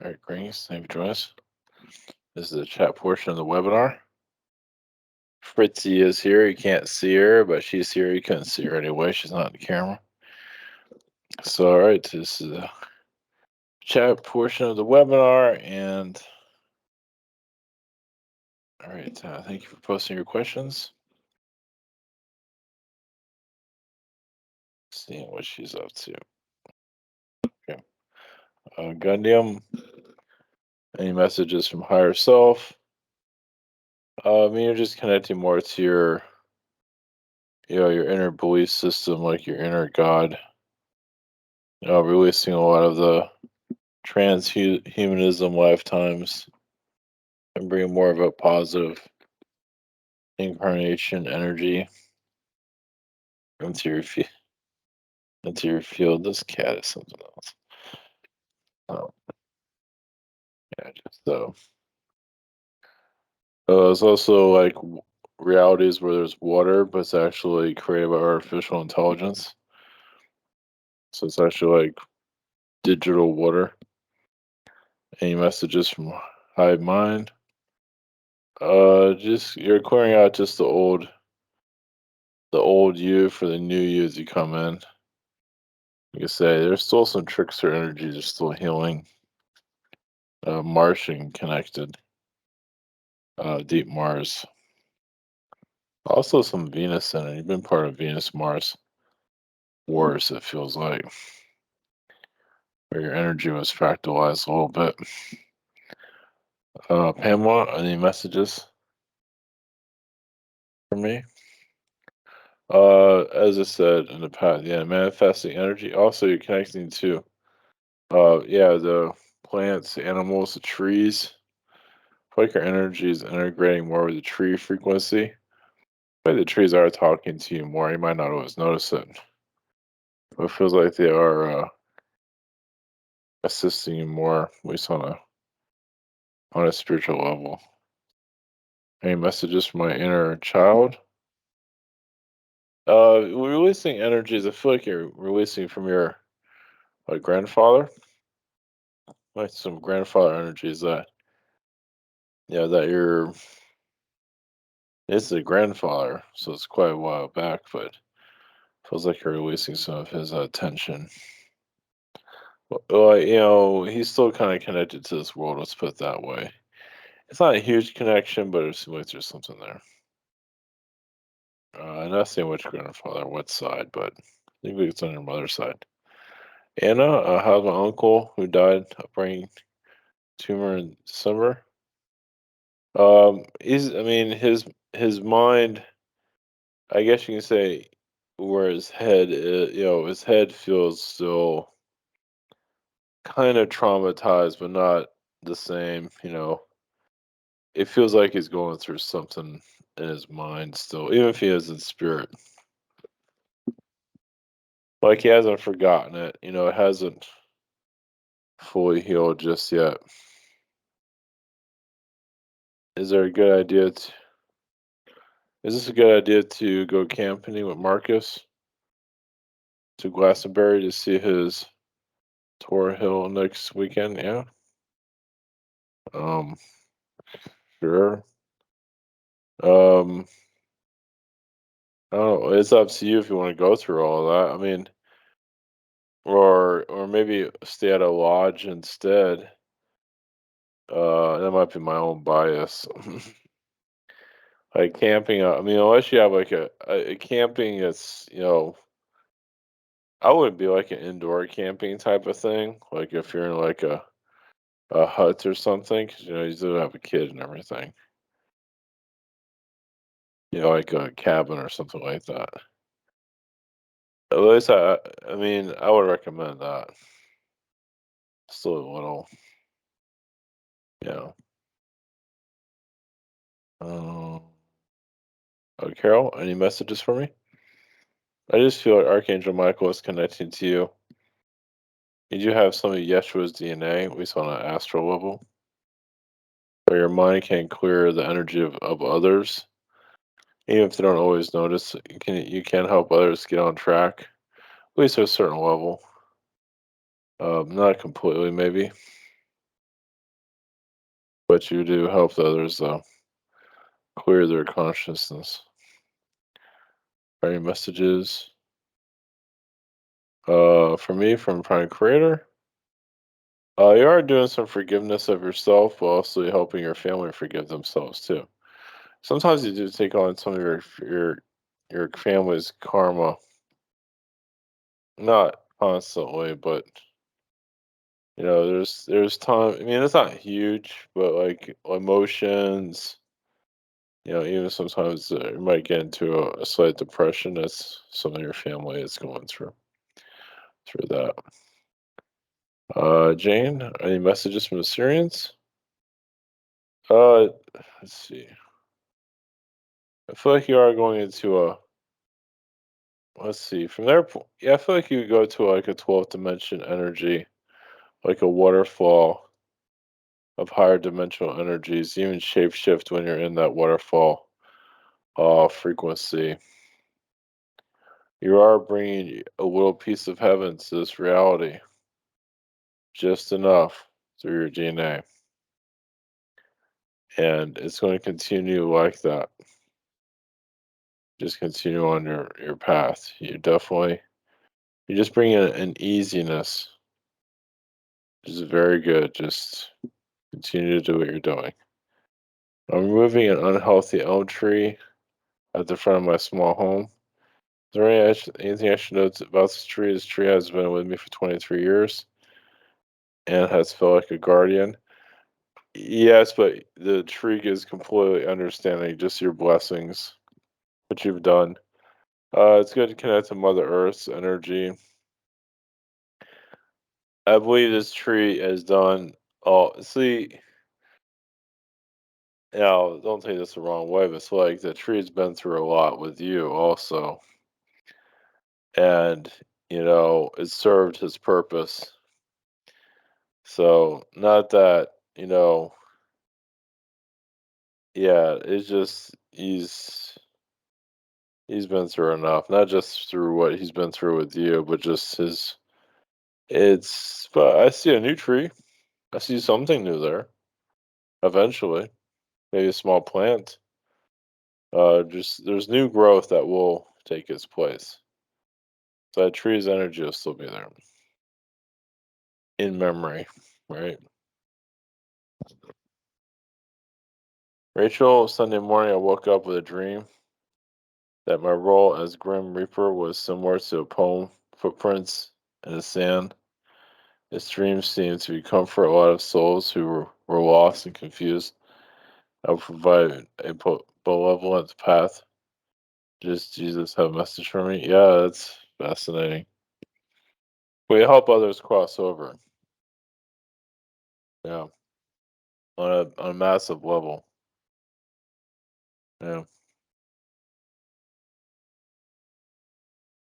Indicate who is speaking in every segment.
Speaker 1: All right, greetings. Thank you for joining us. This is the chat portion of the webinar. Fritzy is here. You can't see her, but she's here. You couldn't see her anyway. She's not on the camera. So, all right, this is the chat portion of the webinar. And, all right, thank you for posting your questions. Seeing what she's up to. Okay. Gundium, any messages from higher self? I mean, you're just connecting more to your inner belief system, like your inner God. Releasing a lot of the transhumanism lifetimes and bring more of a positive incarnation energy into your field. This cat is something else. Oh, yeah, just so. It's also like realities where there's water, but it's actually created by artificial intelligence. So it's actually like digital water. Any messages from Hive Mind? Just you're clearing out just the old you for the new you as you come in. Like I say, there's still some trickster energy. There's still healing. Martian connected. Deep Mars. Also some Venus in it. You've been part of Venus Mars wars, it feels like. Where your energy was fractalized a little bit. Pamela, any messages for me? As I said in the past, yeah, manifesting energy. Also, you're connecting to, the plants, the animals, the trees. Like your energy is integrating more with the tree frequency. But the trees are talking to you more. You might not always notice it. But it feels like they are assisting you more, at least on a spiritual level. Any messages from my inner child? Releasing energies. I feel like you're releasing from your grandfather, like some grandfather energies that you're. It's a grandfather, so it's quite a while back, but feels like you're releasing some of his tension. Well, he's still kind of connected to this world. Let's put it that way. It's not a huge connection, but it seems like there's something there. Not saying which grandfather, what side, but I think it's on your mother's side. Anna, I have an uncle who died of brain tumor in December. I mean, his mind, I guess you can say, where his head, his head feels still kind of traumatized, but not the same. It feels like he's going through something in his mind still, even if he is in spirit. Like he hasn't forgotten it. It hasn't fully healed just yet. Is there a good idea? Is this a good idea to go camping with Marcus to Glastonbury to see his Tor Hill next weekend? Yeah. Um. Sure. Um. I don't know. It's up to you if you want to go through all of that. I mean, or maybe stay at a lodge instead. That might be my own bias. Like camping, I mean, unless you have like a camping, I wouldn't be like an indoor camping type of thing. Like if you're in like a hut or something, because you still have a kid and everything. Like a cabin or something like that. At least I mean, I would recommend that. Still a little, you know. Um, Carol, any messages for me? I just feel like Archangel Michael is connecting to you. You do have some of Yeshua's DNA, at least on an astral level. So your mind can clear the energy of others. Even if they don't always notice, you can help others get on track, at least at a certain level. Not completely, maybe. but you do help the others clear their consciousness. Any messages? For me, from Prime Creator, you are doing some forgiveness of yourself, while also helping your family forgive themselves too. Sometimes you do take on some of your family's karma, not constantly, but there's time. I mean, it's not huge, but like emotions, even sometimes you might get into a slight depression as some of your family is going through that. Jane, any messages from the Syrians? Uh, let's see. I feel like you are going into a. Let's see. From there, yeah, I feel like you would go to like a 12th dimension energy, like a waterfall of higher dimensional energies, even shapeshift when you're in that waterfall frequency. You are bringing a little piece of heaven to this reality, just enough through your DNA. And it's going to continue like that. Just continue on your path. You just bring in an easiness, which is very good. Just continue to do what you're doing. I'm removing an unhealthy elm tree at the front of my small home. Is there anything I should know about this tree? This tree has been with me for 23 years and has felt like a guardian. Yes, but the tree is completely understanding just your blessings, what you've done. It's good to connect to Mother Earth's energy. I believe this tree has done all. See, don't take this the wrong way, but it's like the tree's been through a lot with you also, and it served his purpose. So, not that yeah, it's just he's been through enough, not just through what he's been through with you, but just his. But I see a new tree. I see something new there. Eventually, maybe a small plant. Just there's new growth that will take its place. So that tree's energy will still be there in memory, right? Rachel, Sunday morning, I woke up with a dream that my role as Grim Reaper was similar to a poem, footprints in the sand. This dream seemed to comfort a lot of souls who were lost and confused. I will provide a benevolent path. Does Jesus have a message for me? Yeah, that's fascinating. We help others cross over. Yeah, on a massive level. Yeah.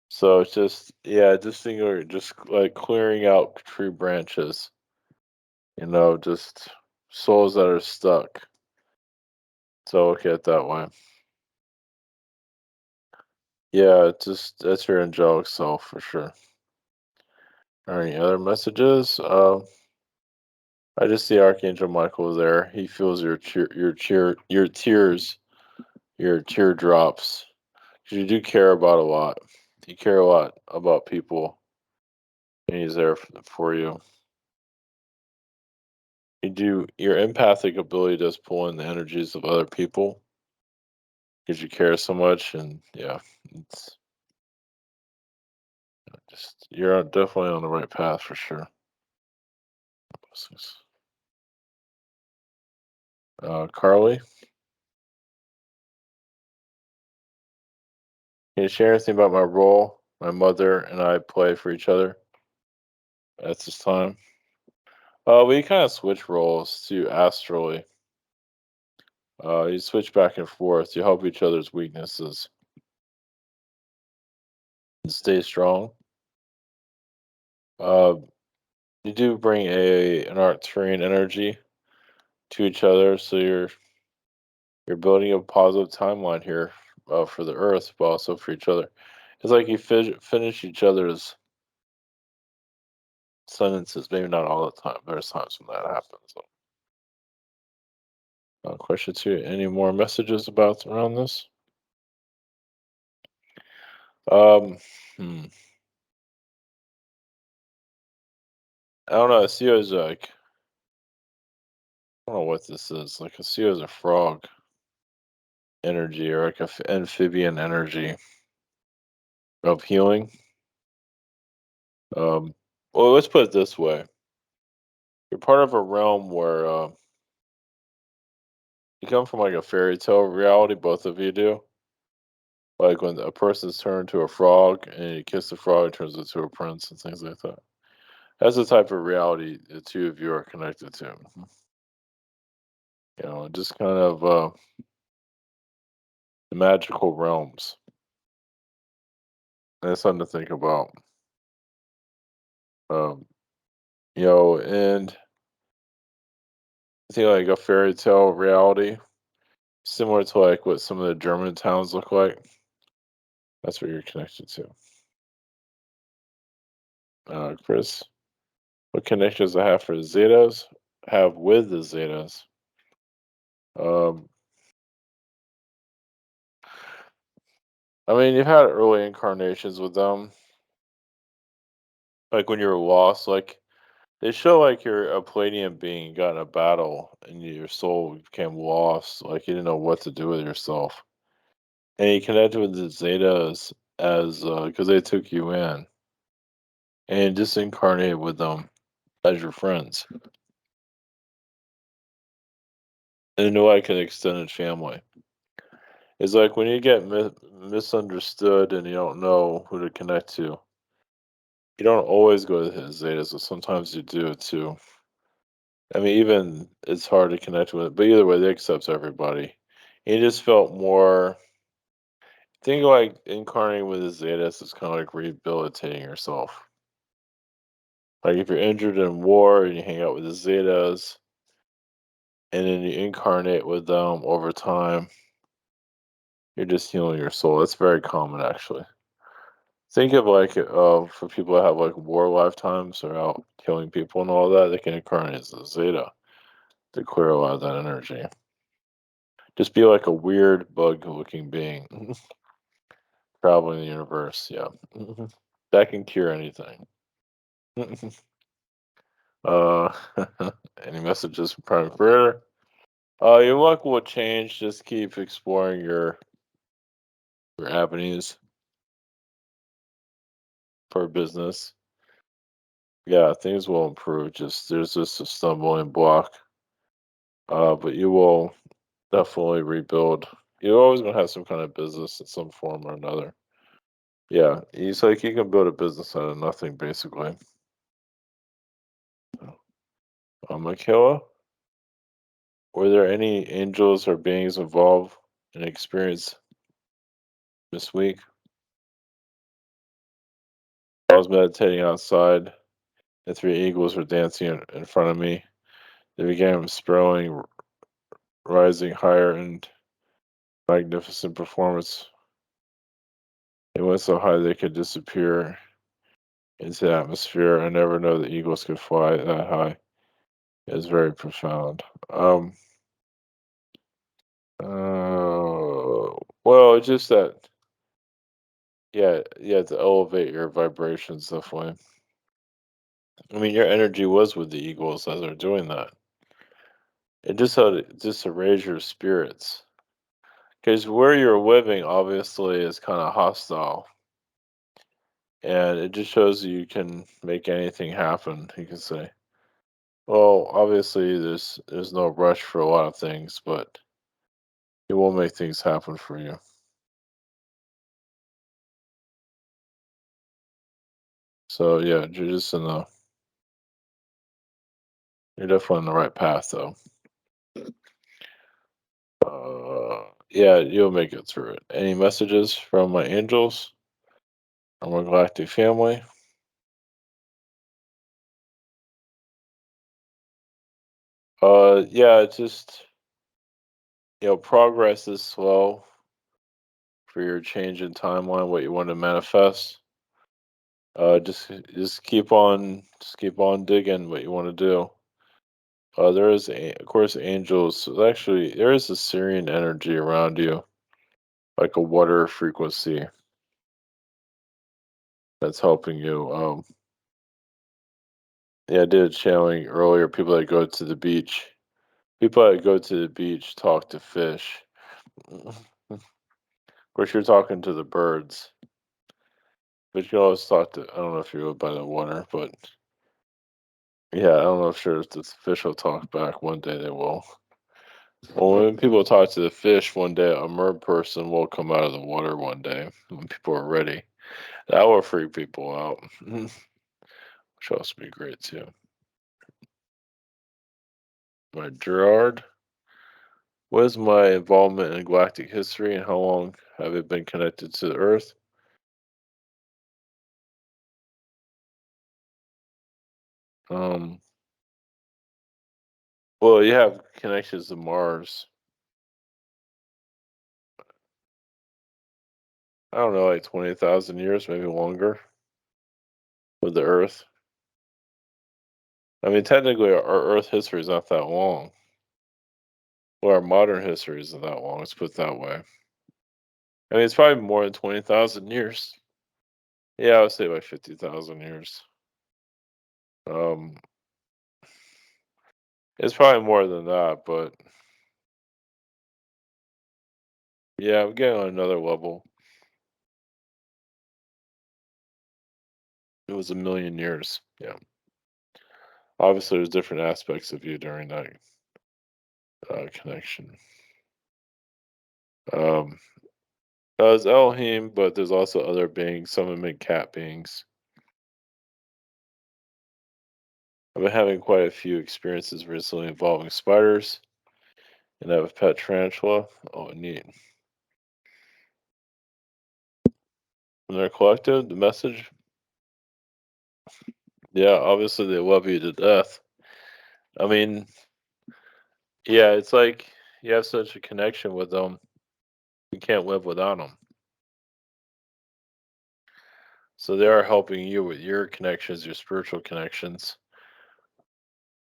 Speaker 1: So it's just just think of just like clearing out tree branches, just souls that are stuck. So look at it that way. Yeah, it's just that's your angelic self for sure. Any other messages? I just see Archangel Michael there. He feels your tears, your teardrops. 'Cause you do care about a lot. You care a lot about people, and he's there for you. Your empathic ability does pull in the energies of other people because you care so much, and yeah, it's just definitely on the right path for sure. Carly, can you share anything about my role my mother and I play for each other at this time? We kind of switch roles to astrally. You switch back and forth. You help each other's weaknesses and stay strong. Uh, you do bring an Arcturian energy to each other, so you're building a positive timeline here for the Earth, but also for each other. It's like you finish each other's sentences. Maybe not all the time. There's times when that happens. Question two. Any more messages about around this? Um, hmm. I don't know. I see it as like I don't know what this is. Like I see it as a frog energy or like a amphibian energy of healing. Um, well, let's put it this way: you're part of a realm where you come from like a fairy tale reality. Both of you do. Like when a person's turned to a frog and you kiss the frog, it turns into a prince and things like that. That's the type of reality the two of you are connected to. Just kind of the magical realms. That's something to think about. Um, and I think like a fairy tale reality, similar to like what some of the German towns look like. That's what you're connected to. Chris, what connections I have for the Zetas? Have with the Zetas. Um, I mean, you've had early incarnations with them, like when you were lost. Like they show like you're a Palladian being got in a battle and your soul became lost, like you didn't know what to do with yourself. And you connected with the Zetas as because they took you in and just incarnated with them as your friends. And know like an extended family. It's like when you get misunderstood and you don't know who to connect to, you don't always go to the Zetas, but sometimes you do too. I mean, even it's hard to connect with, but either way, they accept everybody. You just felt more. Think like incarnating with the Zetas is kind of like rehabilitating yourself. Like if you're injured in war and you hang out with the Zetas, and then you incarnate with them over time, you're just healing your soul. That's very common, actually. Think of like for people that have like war lifetimes or out killing people and all that, they can incarnate as a Zeta to clear a lot of that energy. Just be like a weird bug-looking being traveling the universe. Yeah, that can cure anything. uh, any messages from Prime Creator? Your luck will change. Just keep exploring your avenues for business. Yeah, things will improve. Just there's just a stumbling block. But you will definitely rebuild. You're always gonna have some kind of business in some form or another. Yeah, it's like you can build a business out of nothing, basically. Michaela, were there any angels or beings involved in experience this week? I was meditating outside, and three eagles were dancing in front of me. They began sprawling, rising higher in magnificent performance. They went so high they could disappear into the atmosphere. I never know that eagles could fly that high. It's very profound. Well, it's just that, yeah, to elevate your vibrations, definitely. I mean, your energy was with the eagles as they're doing that. It just to raise your spirits, because where you're living obviously is kind of hostile, and it just shows you can make anything happen. You can say, well, obviously there's no rush for a lot of things, but it will make things happen for you. So yeah, you're definitely on the right path though. Yeah, you'll make it through it. Any messages from my angels or my galactic family? Yeah, it's just progress is slow for your change in timeline, what you want to manifest. Just keep on digging what you want to do. There is, of course, angels. So actually, there is a Syrian energy around you, like a water frequency that's helping you. Yeah, I did channeling earlier. People that go to the beach, people that go to the beach talk to fish. Of course, you're talking to the birds, but you can always talk to. I don't know if you go by the water, but yeah, I don't know if sure if the fish will talk back. One day they will. Well, when people talk to the fish one day, a mer person will come out of the water one day when people are ready. That will freak people out, which will also be great too. My Gerard, what is my involvement in galactic history and how long have it been connected to the Earth? Um, well, you have connections to Mars. I don't know, like 20,000 years, maybe longer, with the Earth. I mean, technically, our Earth history is not that long. Well, our modern history isn't that long. Let's put it that way. I mean, it's probably more than 20,000 years. Yeah, I would say about 50,000 years. Um, it's probably more than that, but yeah, I'm getting on another level. It was a million years. Yeah. Obviously, there's different aspects of you during that connection. Um, there's Elohim, but there's also other beings. Some of them are cat beings. I've been having quite a few experiences recently involving spiders, and I have a pet tarantula. Oh, neat. When they're collected, the message, yeah, obviously they love you to death. I mean, yeah, it's like you have such a connection with them, you can't live without them. So they are helping you with your connections, your spiritual connections.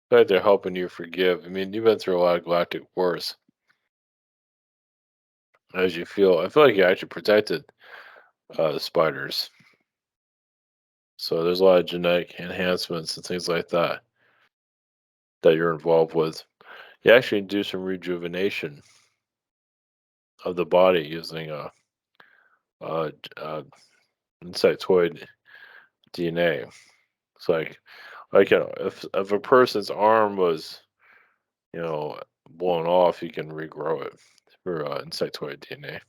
Speaker 1: In fact, they're helping you forgive. I mean, you've been through a lot of galactic wars. As you feel, I feel like you actually protected the spiders. So there's a lot of genetic enhancements and things like that that you're involved with. You actually do some rejuvenation of the body using a, insectoid DNA. It's like if a person's arm was blown off, you can regrow it through insectoid DNA.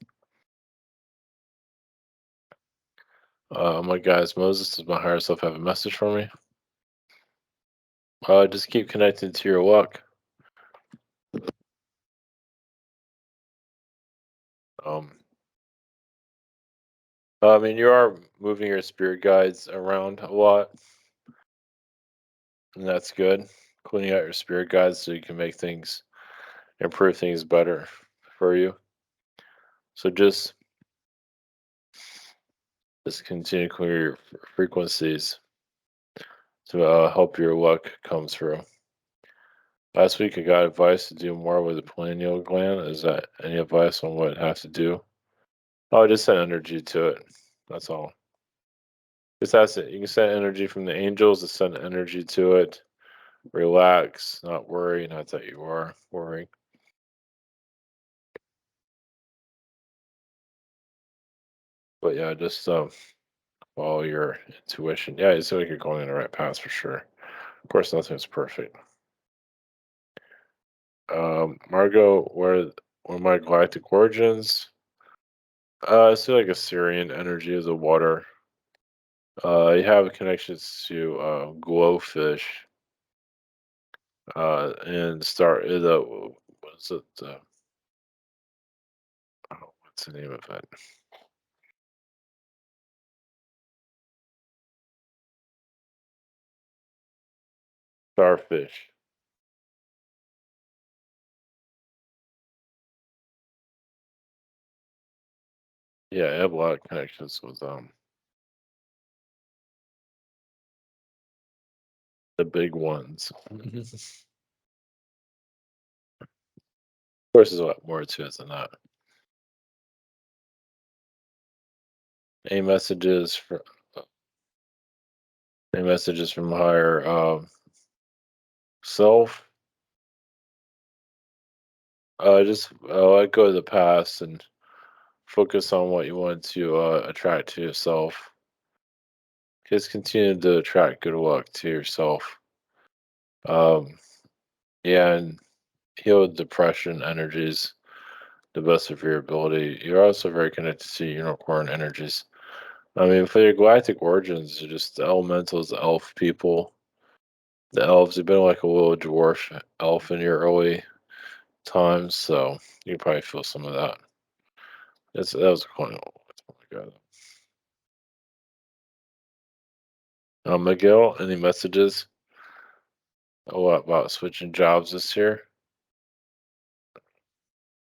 Speaker 1: My guys, Moses, does my higher self have a message for me? Just keep connecting to your luck. Um, I mean, you are moving your spirit guides around a lot, and that's good. Cleaning out your spirit guides so you can make things, improve things better for you. So just continue to clear your frequencies to help your luck come through. Last week, I got advice to do more with the pineal gland. Is that any advice on what I have to do? Oh, just send energy to it. That's all. Just that's it. You can send energy from the angels to send energy to it. Relax, not worry. Not that you are worrying. But yeah, just follow your intuition. Yeah, you seem like you're going in the right path for sure. Of course, nothing's perfect. Margot, where my galactic origins? I see like a Syrian energy as a water. You have connections to glowfish. And start the what is it? Oh, what's the name of it? Starfish. Yeah, I have a lot of connections with the big ones. course, there's a lot more to it than that. Any messages for any messages from higher self? Just let go of the past and focus on what you want to attract to yourself. Just continue to attract good luck to yourself. Um, yeah, and heal depression energies the best of your ability. You're also very connected to unicorn energies. I mean, for your galactic origins, you're just the elementals, the elf people, the elves. You've been like a little dwarf elf in your early times, so you probably feel some of that. That was quite a long time ago. Miguel, any messages? Oh, what about switching jobs this year?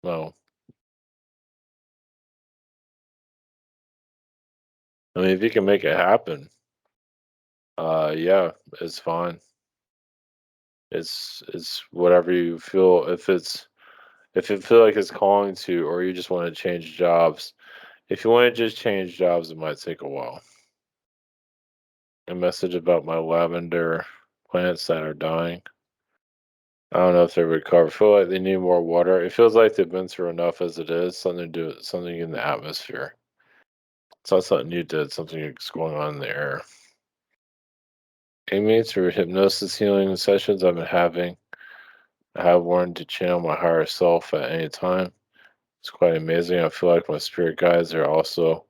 Speaker 1: No. I mean, if you can make it happen, yeah, it's fine. It's whatever you feel. If you feel like it's calling to, or you just want to change jobs. If you want to just change jobs, it might take a while. A message about my lavender plants that are dying. I don't know if they recover. I feel like they need more water. It feels like they've been through enough as it is. Something in the atmosphere. It's not something you did. Something that's going on in the air. Amy, through hypnosis healing sessions I've been having, I have learned to channel my higher self at any time. It's quite amazing. I feel like my spirit guides are also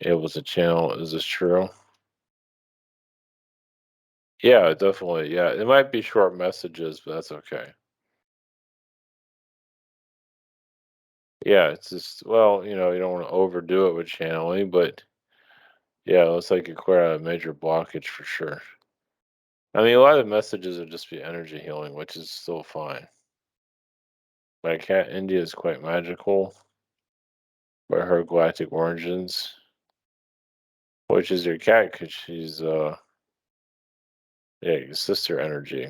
Speaker 1: able to channel. Is this true? Yeah, definitely. Yeah, it might be short messages, but that's okay. Yeah, it's just, well, you don't want to overdo it with channeling, but yeah, it looks like you clear out a major blockage for sure. I mean, a lot of messages would just be energy healing, which is still fine. My cat India is quite magical by her galactic origins, which is your cat because she's yeah, your sister energy.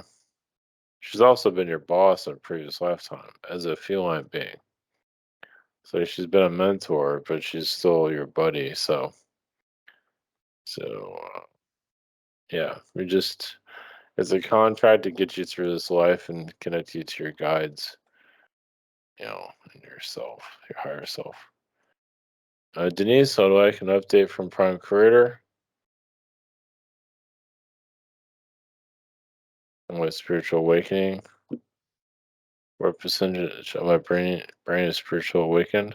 Speaker 1: She's also been your boss in a previous lifetime as a feline being. So she's been a mentor, but she's still your buddy. So yeah, we just it's a contract to get you through this life and connect you to your guides, and yourself, your higher self. Denise, so do I like an update from Prime Creator on my spiritual awakening? What percentage of my brain is spiritual awakened?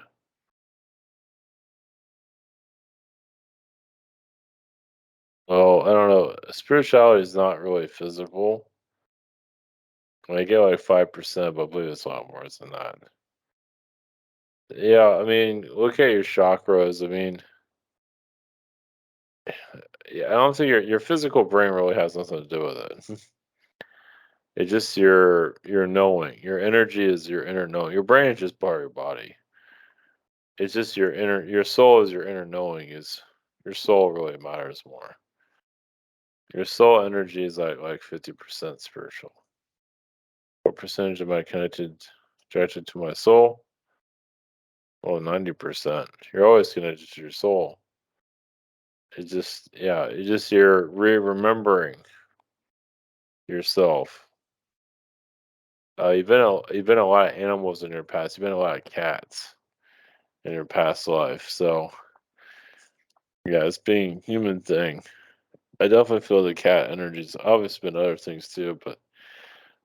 Speaker 1: Well, I don't know. Spirituality is not really physical. I get like 5%, but I believe it's a lot more than that. Yeah, I mean, look at your chakras. I mean, yeah, I don't think your physical brain really has nothing to do with it. It's just your knowing. Your energy is your inner knowing. Your brain is just part of your body. It's just your soul is your inner knowing. Is your soul really matters more. Your soul energy is like 50% spiritual. What percentage am I connected to my soul? Well, 90%. You're always connected to your soul. It's just, yeah, it's just you're remembering yourself. You've been a lot of animals in your past. You've been a lot of cats in your past life. So yeah, it's being human thing. I definitely feel the cat energies. Obviously, been other things too, but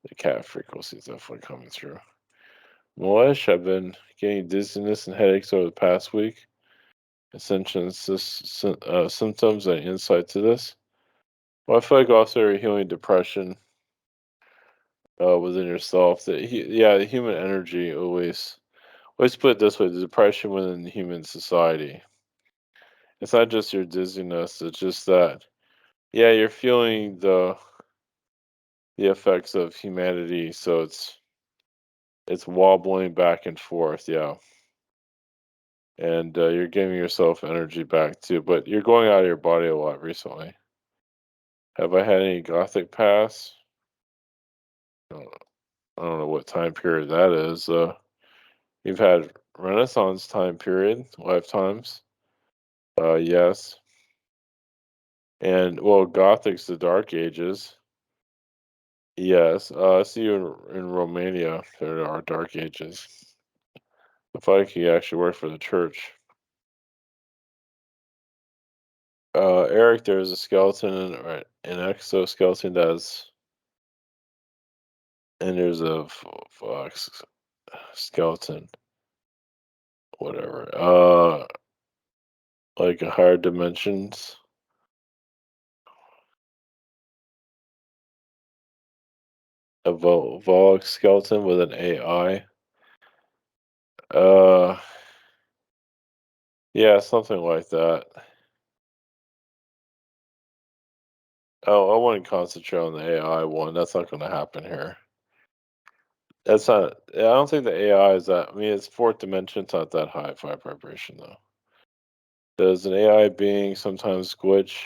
Speaker 1: the cat frequency is definitely coming through. Malish, I've been getting dizziness and headaches over the past week. Ascension symptoms and insight to this. Well, I feel like also you're healing depression within yourself. Yeah, the human energy always. Let's put it this way: the depression within human society. It's not just your dizziness. It's just that, yeah, you're feeling the effects of humanity. So it's wobbling back and forth. Yeah, and you're giving yourself energy back too. But you're going out of your body a lot recently. Have I had any gothic past? No. I don't know what time period that is. You've had Renaissance time period, lifetimes. Yes. And well, Gothic's the Dark Ages. Yes. I see you in Romania. There are Dark Ages. I feel like he actually worked for the church. Eric, there's a skeleton and right, an exoskeleton that's, and there's a skeleton, whatever. Like a higher dimensions, a Volk skeleton with an AI. Uh, yeah, something like that. Oh, I wouldn't concentrate on the AI one. That's not going to happen here. That's not. I don't think the AI is that. I mean, it's fourth dimension. It's not that high vibration though. Does an AI being sometimes glitch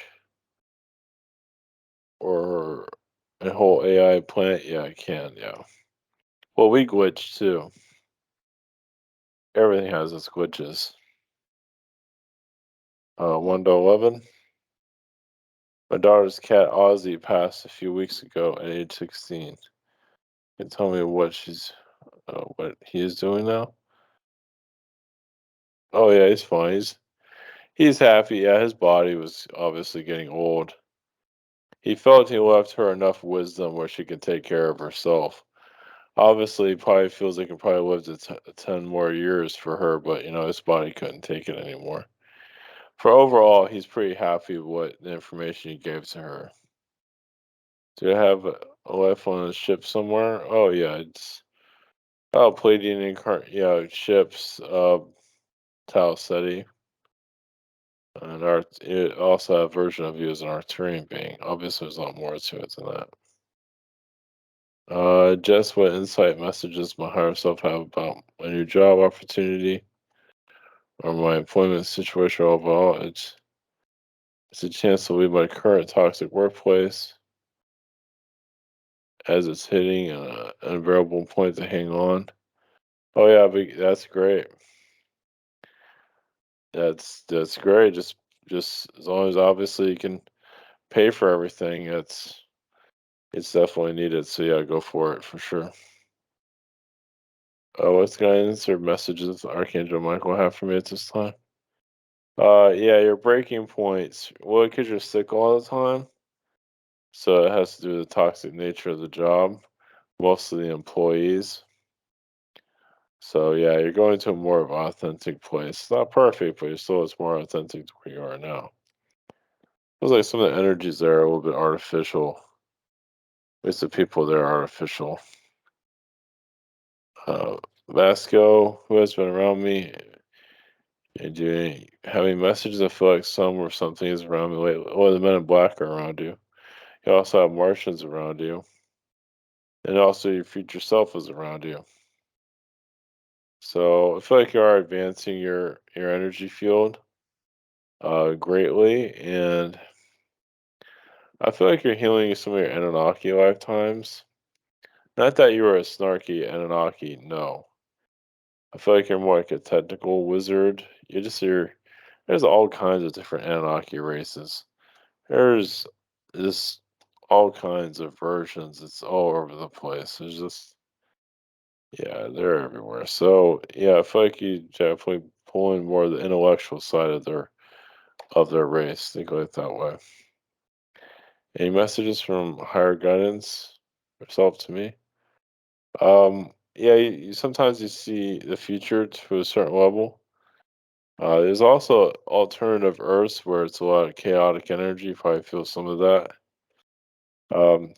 Speaker 1: or a whole AI plant? Yeah, it can. Yeah. Well, we glitch too. Everything has its glitches. 1 to 11. My daughter's cat Ozzy passed a few weeks ago at age 16. Can you tell me what he is doing now? Oh yeah, he's fine. He's happy. Yeah, his body was obviously getting old. He felt he left her enough wisdom where she could take care of herself. Obviously, he probably feels he can probably live to 10 more years for her, but his body couldn't take it anymore. For overall, he's pretty happy with what the information he gave to her. Do I have a life on a ship somewhere? Oh yeah, it's Pleiadian yeah, ships, Tau Ceti, and it also a version of you as an Arcturian being. Obviously, there's a lot more to it than that. Just what insight messages my higher self have about my new job opportunity or my employment situation overall. It's a chance to leave my current toxic workplace as it's hitting an unbearable point to hang on. Oh yeah, but that's great. That's great. Just as long as obviously you can pay for everything, it's definitely needed. So yeah, go for it for sure. What's guidance or messages Archangel Michael have for me at this time? Yeah, your breaking points. Well, because you're sick all the time, so it has to do with the toxic nature of the job, mostly the employees. So yeah, you're going to a more of an authentic place. It's not perfect, but it's more authentic to where you are now. Feels like some of the energies there are a little bit artificial. At least the people there are artificial. Uh, Vasco, who has been around me, and do you have any messages? I feel like some or something is around me lately. Oh, the men in black are around you. You also have Martians around you, and also your future self is around you. So I feel like you are advancing your energy field greatly, and I feel like you're healing some of your Anunnaki lifetimes. Not that you were a snarky Anunnaki, no. I feel like you're more like a technical wizard. There's all kinds of different Anunnaki races. There's just all kinds of versions. It's all over the place. There's just yeah, they're everywhere. So yeah, I feel like you definitely pull in more of the intellectual side of their race. Think of it that way. Any messages from higher guidance yourself to me? Yeah, sometimes you see the future to a certain level. There's also alternative Earths where it's a lot of chaotic energy. You probably feel some of that.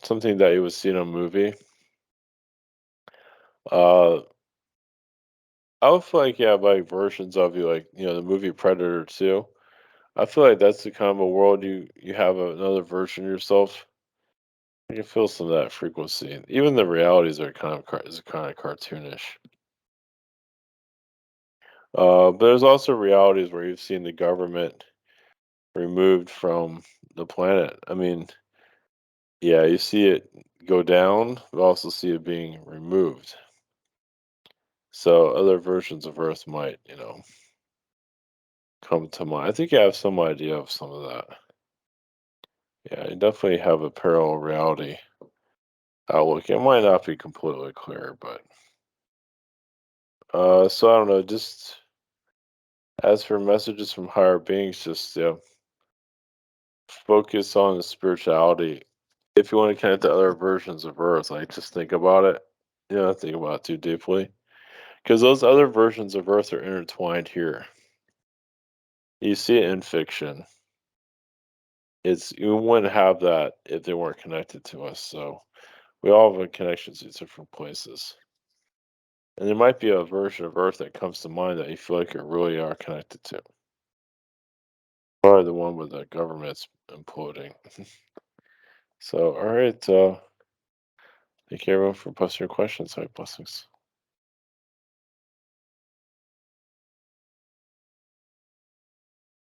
Speaker 1: Something that you would see in a movie. Uh, I would feel like like versions of you, like the movie Predator too. I feel like that's the kind of a world you have another version of yourself. I can feel some of that frequency. Even the realities are is kind of cartoonish. But there's also realities where you've seen the government removed from the planet. I mean, yeah, you see it go down, but also see it being removed. So other versions of Earth might, come to mind. I think I have some idea of some of that. Yeah, I definitely have a parallel reality outlook. It might not be completely clear, but so I don't know. Just as for messages from higher beings, just focus on the spirituality. If you want to connect to other versions of Earth, like just think about it. You don't think about it too deeply, because those other versions of Earth are intertwined here. You see it in fiction. It's you wouldn't have that if they weren't connected to us. So we all have a connection to different places. And there might be a version of Earth that comes to mind that you feel like you really are connected to. Probably the one with the government's imploding. So, all right. Thank you everyone for posting your questions. All right, blessings.